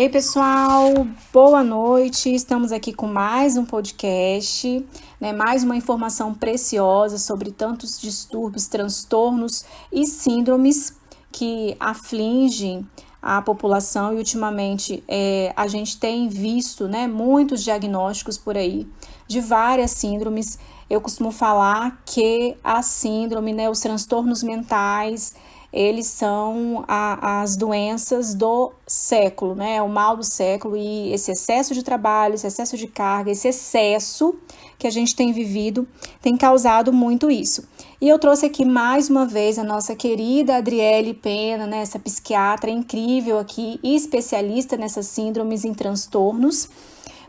Ei, pessoal, boa noite. Estamos aqui com mais um podcast, né? Mais uma informação preciosa sobre tantos distúrbios, transtornos e síndromes que afligem a população e ultimamente a gente tem visto, né, muitos diagnósticos por aí de várias síndromes. Eu costumo falar que a síndrome, né, os transtornos mentais, eles são as doenças do século, né? O mal do século, e esse excesso de trabalho, esse excesso de carga, esse excesso que a gente tem vivido tem causado muito isso. E eu trouxe aqui mais uma vez a nossa querida Adriele Pena, né? Essa psiquiatra incrível aqui e especialista nessas síndromes e transtornos,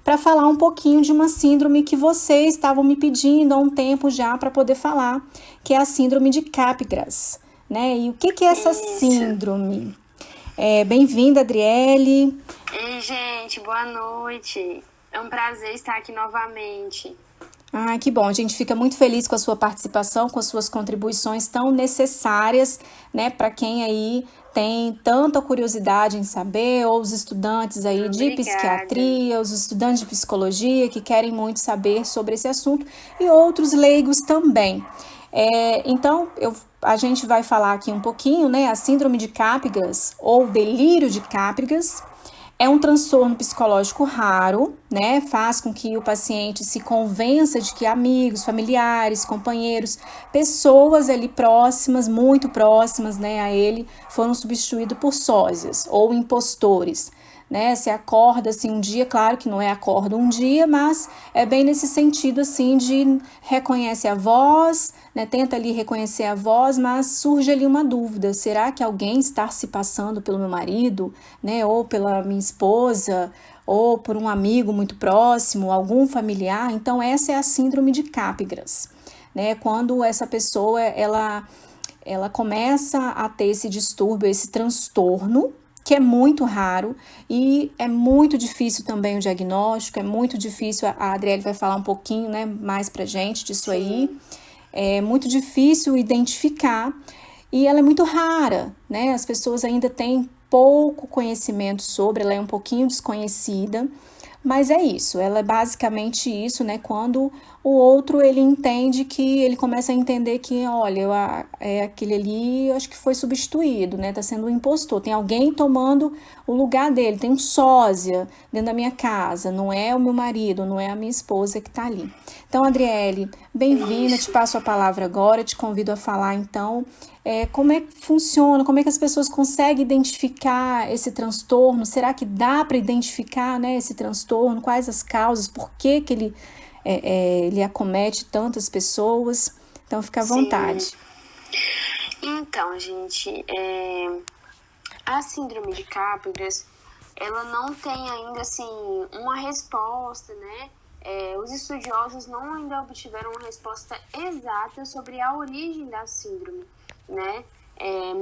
para falar um pouquinho de uma síndrome que vocês estavam me pedindo há um tempo já para poder falar, que é a síndrome de Capgras. Né? E o que é essa síndrome? Bem-vinda, Adriele. Ei, gente, boa noite. É um prazer estar aqui novamente. Ah, que bom. A gente fica muito feliz com a sua participação, com as suas contribuições tão necessárias, né, para quem aí tem tanta curiosidade em saber, ou os estudantes aí de psiquiatria, os estudantes de psicologia que querem muito saber sobre esse assunto, e outros leigos também. Então, a gente vai falar aqui um pouquinho, né? A síndrome de Capgras, ou delírio de Capgras, é um transtorno psicológico raro, né? Faz com que o paciente se convença de que amigos, familiares, companheiros, pessoas ali próximas, muito próximas, né, a ele, foram substituídos por sósias ou impostores. Né, você acorda assim um dia, claro que não é acorda um dia, mas é bem nesse sentido assim de reconhece a voz, né, tenta ali reconhecer a voz, mas surge ali uma dúvida, será que alguém está se passando pelo meu marido, né, ou pela minha esposa, ou por um amigo muito próximo, algum familiar? Então essa é a síndrome de Capgras, né, quando essa pessoa ela começa a ter esse distúrbio, esse transtorno, que é muito raro e é muito difícil também o diagnóstico, é muito difícil, a Adriele vai falar um pouquinho, né, mais pra gente disso. Sim. Aí, é muito difícil identificar e ela é muito rara, né, as pessoas ainda têm pouco conhecimento sobre, ela é um pouquinho desconhecida, mas é isso, ela é basicamente isso, né, quando o outro, ele entende que, ele começa a entender que, olha, aquele ali, eu acho que foi substituído, né, tá sendo um impostor, tem alguém tomando o lugar dele, tem um sósia dentro da minha casa, não é o meu marido, não é a minha esposa que tá ali. Então, Adriele, bem-vinda, te passo a palavra agora, te convido a falar, então, como é que funciona, como é que as pessoas conseguem identificar esse transtorno, será que dá para identificar, né, esse transtorno, quais as causas, por que ele acomete tantas pessoas? Então, fica à vontade. Sim. Então, gente, a síndrome de Capgras, ela não tem ainda, assim, uma resposta, né? Os estudiosos não ainda obtiveram uma resposta exata sobre a origem da síndrome, né?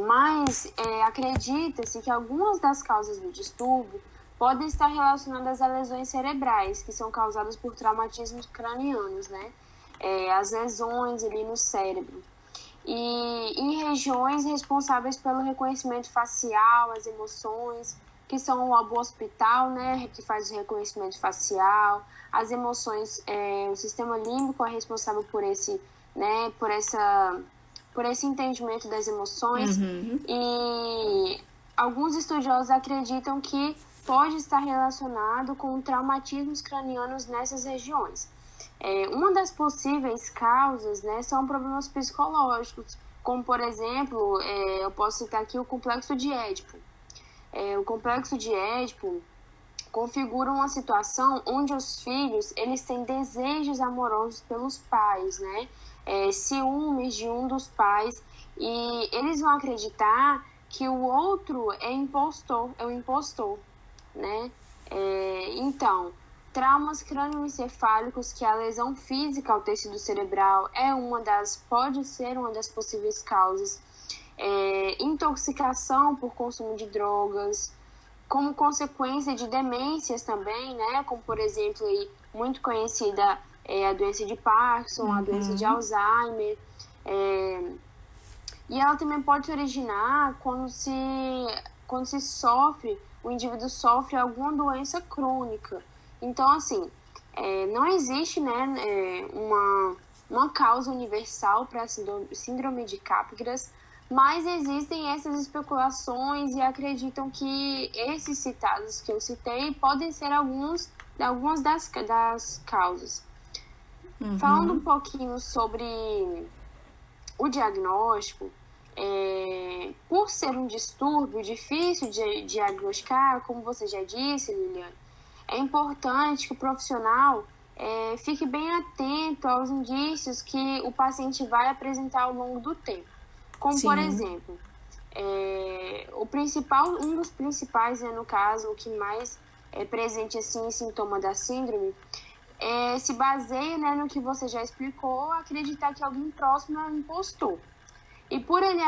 Mas acredita-se que algumas das causas do distúrbio podem estar relacionadas a lesões cerebrais, que são causadas por traumatismos cranianos, né? As lesões ali no cérebro. E em regiões responsáveis pelo reconhecimento facial, as emoções, que são o lobo occipital, né, que faz o reconhecimento facial, as emoções, o sistema límbico é responsável por esse, né, por esse entendimento das emoções. Uhum. E alguns estudiosos acreditam que pode estar relacionado com traumatismos cranianos nessas regiões. Uma das possíveis causas, né, são problemas psicológicos, como, por exemplo, eu posso citar aqui o complexo de Édipo. O complexo de Édipo configura uma situação onde os filhos, eles têm desejos amorosos pelos pais, né? Ciúmes de um dos pais, e eles vão acreditar que o outro é o impostor, né? Então, traumas crânioencefálicos, que a lesão física ao tecido cerebral pode ser uma das possíveis causas. Intoxicação por consumo de drogas, como consequência de demências também, né? Como, por exemplo, aí, muito conhecida a doença de Parkinson, a doença de Alzheimer. E ela também pode se originar quando se quando se sofre, o indivíduo sofre alguma doença crônica. Então, assim, não existe, né, uma causa universal para a síndrome de Capgras, mas existem essas especulações e acreditam que esses citados que eu citei podem ser algumas das causas. Falando um pouquinho sobre o diagnóstico, por ser um distúrbio difícil de diagnosticar, como você já disse, Liliane, é importante que o profissional fique bem atento aos indícios que o paciente vai apresentar ao longo do tempo. Como, por exemplo, um dos principais, no caso, o que mais é presente assim, em sintoma da síndrome, se baseia, né, no que você já explicou, acreditar que alguém próximo é um impostor. E por ele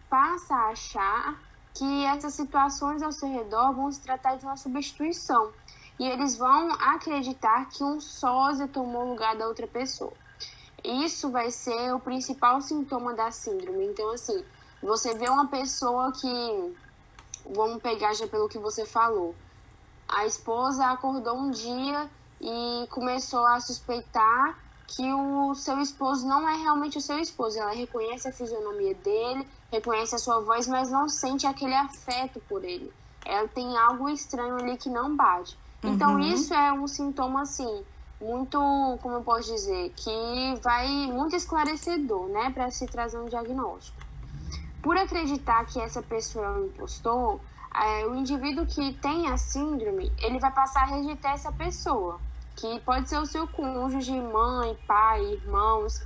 passa a achar que essas situações ao seu redor vão se tratar de uma substituição. E eles vão acreditar que um sósia tomou o lugar da outra pessoa. Isso vai ser o principal sintoma da síndrome. Então, assim, você vê uma pessoa que, vamos pegar já pelo que você falou, a esposa acordou um dia e começou a suspeitar que o seu esposo não é realmente o seu esposo. Ela reconhece a fisionomia dele, reconhece a sua voz, mas não sente aquele afeto por ele. Ela tem algo estranho ali que não bate. Então, isso é um sintoma, assim, muito, como eu posso dizer, que vai muito esclarecedor, né, para se trazer um diagnóstico. Por acreditar que essa pessoa é um impostor, o indivíduo que tem a síndrome, ele vai passar a rejeitar essa pessoa, que pode ser o seu cônjuge, mãe, pai, irmãos.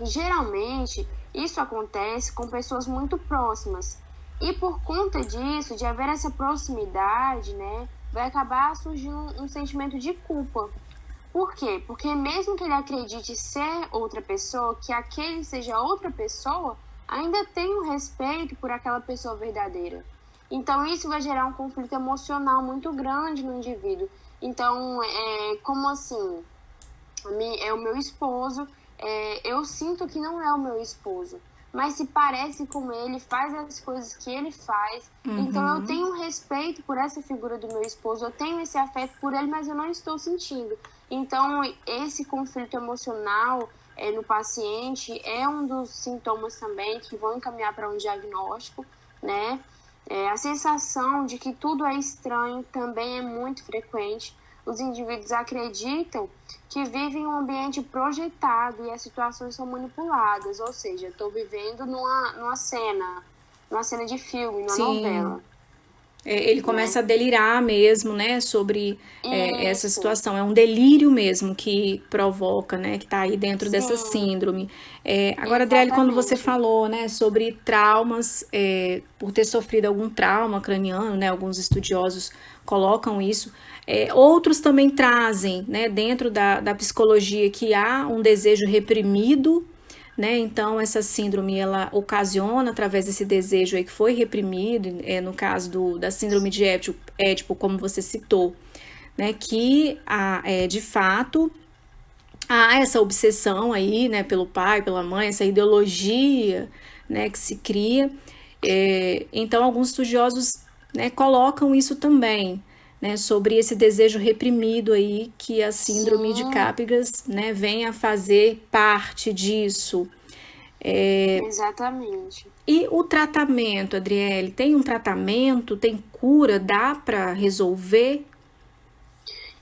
Geralmente, isso acontece com pessoas muito próximas. E por conta disso, de haver essa proximidade, né, vai acabar surgindo um sentimento de culpa. Por quê? Porque mesmo que ele acredite ser outra pessoa, que aquele seja outra pessoa, ainda tem um respeito por aquela pessoa verdadeira. Então, isso vai gerar um conflito emocional muito grande no indivíduo. Então, como assim? É o meu esposo, eu sinto que não é o meu esposo, mas se parece com ele, faz as coisas que ele faz. Então, eu tenho um respeito por essa figura do meu esposo, eu tenho esse afeto por ele, mas eu não estou sentindo. Então, esse conflito emocional no paciente é um dos sintomas também que vão encaminhar para um diagnóstico, né? A sensação de que tudo é estranho também é muito frequente. Os indivíduos acreditam que vivem em um ambiente projetado e as situações são manipuladas, ou seja, estou vivendo numa cena de filme, numa novela. Ele começa a delirar mesmo, né, sobre essa Isso. situação. É um delírio mesmo que provoca, né, que está aí dentro dessa síndrome. Agora, Adriele, quando você falou, né, sobre traumas, por ter sofrido algum trauma craniano, né, alguns estudiosos colocam isso. Outros também trazem, né, dentro da psicologia, que há um desejo reprimido, né? Então, essa síndrome, ela ocasiona, através desse desejo aí que foi reprimido, no caso da síndrome de Édipo, como você citou, né? Que, de fato, há essa obsessão aí, né, pelo pai, pela mãe, essa ideologia, né, que se cria. Então, alguns estudiosos, né, colocam isso também, né, sobre esse desejo reprimido aí que a síndrome de Capgras, né, vem a fazer parte disso. Exatamente. E o tratamento, Adriele, tem um tratamento, tem cura, dá para resolver?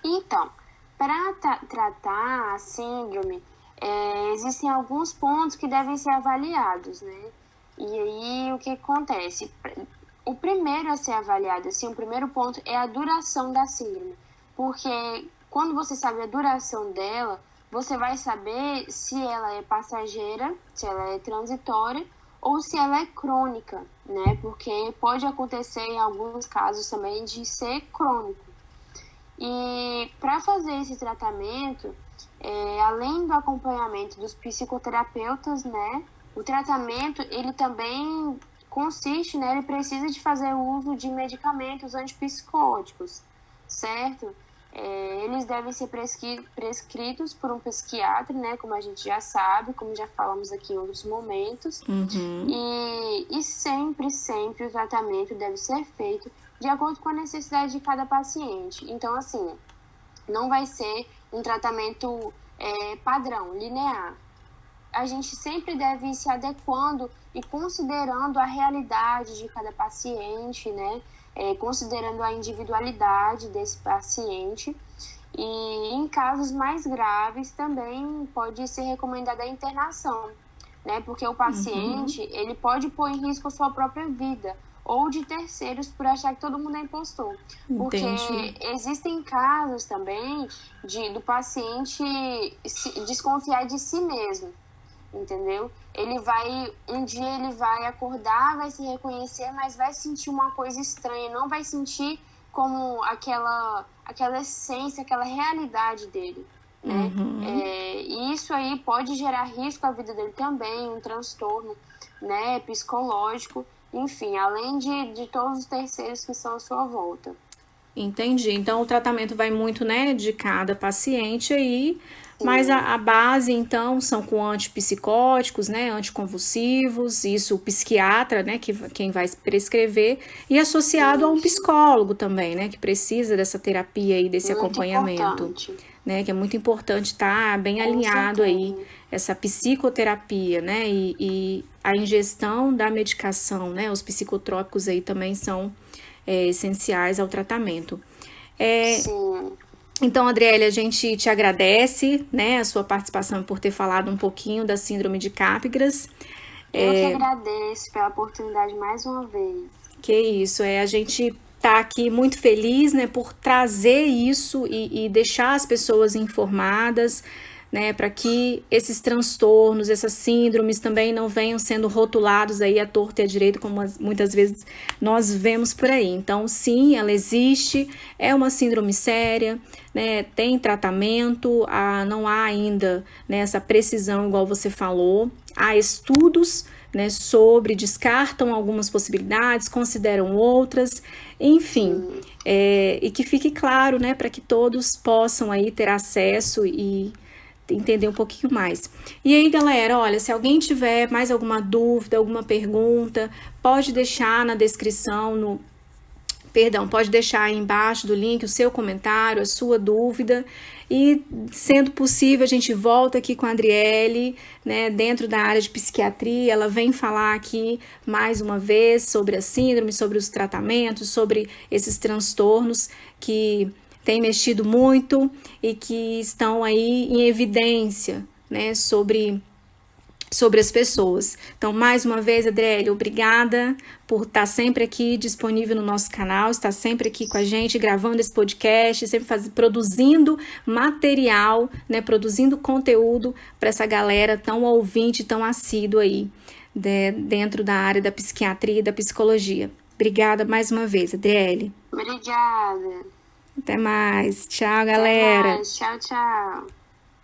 Então, para tratar a síndrome, existem alguns pontos que devem ser avaliados, né? E aí, o que acontece? O primeiro a ser avaliado, assim, o primeiro ponto é a duração da síndrome. Porque quando você sabe a duração dela, você vai saber se ela é passageira, se ela é transitória ou se ela é crônica, né? Porque pode acontecer em alguns casos também de ser crônico. E para fazer esse tratamento, além do acompanhamento dos psicoterapeutas, né? O tratamento, ele também consiste, né? Ele precisa de fazer uso de medicamentos antipsicóticos, certo? eles devem ser prescritos por um psiquiatra, né, como a gente já sabe, como já falamos aqui em outros momentos. E sempre o tratamento deve ser feito de acordo com a necessidade de cada paciente. Então, assim, não vai ser um tratamento padrão, linear. A gente sempre deve ir se adequando e considerando a realidade de cada paciente, né? Considerando a individualidade desse paciente. E em casos mais graves também pode ser recomendada a internação, né? Porque o paciente, ele pode pôr em risco a sua própria vida ou de terceiros por achar que todo mundo é impostor. Porque existem casos também do paciente desconfiar de si mesmo, entendeu? Um dia ele vai acordar, vai se reconhecer, mas vai sentir uma coisa estranha, não vai sentir como aquela essência, aquela realidade dele, né? E isso aí pode gerar risco à vida dele também, um transtorno, né, psicológico, enfim, além de todos os terceiros que estão à sua volta. Entendi. Então, o tratamento vai muito, né, de cada paciente aí, mas a base, então, são com antipsicóticos, né, anticonvulsivos, isso o psiquiatra, né, quem vai prescrever, e associado a um psicólogo também, né, que precisa dessa terapia e desse muito acompanhamento, né, que é muito importante estar bem alinhado aí, essa psicoterapia, né, e a ingestão da medicação, né, os psicotrópicos aí também são essenciais ao tratamento. Então, Adriele, a gente te agradece, né, a sua participação por ter falado um pouquinho da síndrome de Capgras. Eu que agradeço pela oportunidade mais uma vez. Que isso, a gente tá aqui muito feliz, né, por trazer isso e deixar as pessoas informadas, né, para que esses transtornos, essas síndromes também não venham sendo rotulados aí à torta e à direita, como muitas vezes nós vemos por aí. Então, sim, ela existe, é uma síndrome séria, né, tem tratamento, não há ainda, né, essa precisão igual você falou, há estudos, né, descartam algumas possibilidades, consideram outras, enfim, e que fique claro, né, para que todos possam aí ter acesso e entender um pouquinho mais. E aí, galera, olha, se alguém tiver mais alguma dúvida, alguma pergunta, pode deixar na descrição, pode deixar aí embaixo do link o seu comentário, a sua dúvida, e sendo possível a gente volta aqui com a Adriele, né, dentro da área de psiquiatria, ela vem falar aqui mais uma vez sobre a síndrome, sobre os tratamentos, sobre esses transtornos que tem mexido muito e que estão aí em evidência, né, sobre as pessoas. Então, mais uma vez, Adriele, obrigada por estar sempre aqui disponível no nosso canal, estar sempre aqui com a gente, gravando esse podcast, sempre produzindo material, né, produzindo conteúdo para essa galera tão ouvinte, tão assídua aí, dentro da área da psiquiatria e da psicologia. Obrigada mais uma vez, Adriele. Obrigada. Até mais. Tchau, galera. Até mais. Tchau, tchau.